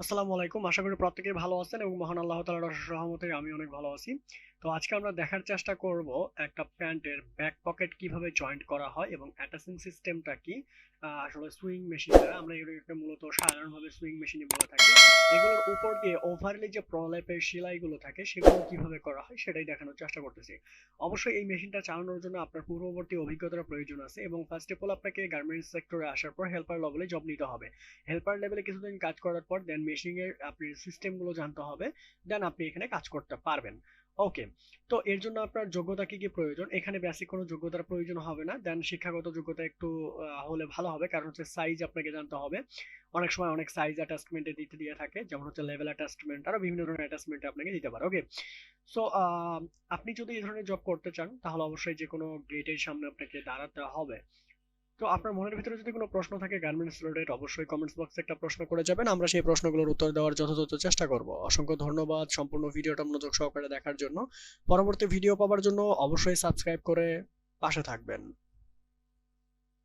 আসসালামু আলাইকুম। আশা করি প্রত্যেকেই ভালো আছেন এবং মহান আল্লাহ তাআলার অশেষ রহমতে আমি অনেক ভালো আছি। তো আজকে আমরা দেখার চেষ্টা করব একটা প্যান্টের ব্যাক পকেট কিভাবে জয়েন্ট করা হয় এবং অ্যাটাচিং সিস্টেমটা কি। আসলে সুইং মেশিন দ্বারা আমরা এগুলোকে মূলত সাধারণভাবে সুইং মেশিনই বলে থাকি। এগুলোর উপর দিয়ে ওভারলি যে প্রলেপের সেলাইগুলো থাকে সেগুলো কিভাবে করা হয় সেটাই দেখানোর চেষ্টা করতেছি। অবশ্যই এই মেশিনটা চালানোর জন্য আপনার পূর্ববর্তী অভিজ্ঞতার প্রয়োজন আছে এবং ফার্স্ট অফ অল আপনাকে গার্মেন্টস সেক্টরে আসার পর হেল্পার লেভেলে জব নিতে হবে। হেল্পার লেভেলে কিছুদিন কাজ করার পর দেন মেশিং এর আপনি সিস্টেম গুলো জানতে হবে, দেন আপনি এখানে কাজ করতে পারবেন। ওকে। তো এর জন্য আপনার যোগ্যতা কি কি প্রয়োজন? এখানে বেসিক কোনো যোগ্যতার প্রয়োজন হবে না, দেন শিক্ষাগত যোগ্যতা একটু হলে ভালো হবে, কারণ হচ্ছে সাইজ আপনাকে জানতে হবে। অনেক সময় অনেক সাইজ অ্যাটাচমেন্টে দিতে দিয়ে থাকে, যেমন হচ্ছে লেভেল অ্যাটাচমেন্ট আরো বিভিন্ন ধরনের অ্যাটাচমেন্ট আপনাকে দিতে পারে। ওকে। সো আপনি যদি এই ধরনের জব করতে চান তাহলে অবশ্যই যে কোনো গেটের সামনে আপনাকে দাঁড়াতে হবে। তো আপনার মনের ভিতরে যদি কোনো প্রশ্ন থাকে গার্মেন্টস রিলেটেড, অবশ্যই কমেন্টস বক্সে একটা প্রশ্ন করে যাবেন, আমরা সেই প্রশ্নগুলোর উত্তর দেওয়ার যথাযথ চেষ্টা করব। অসংখ্য ধন্যবাদ সম্পূর্ণ ভিডিওটা মনোযোগ সহকারে দেখার জন্য। পরবর্তী ভিডিও পাওয়ার জন্য অবশ্যই সাবস্ক্রাইব করে পাশে থাকবেন।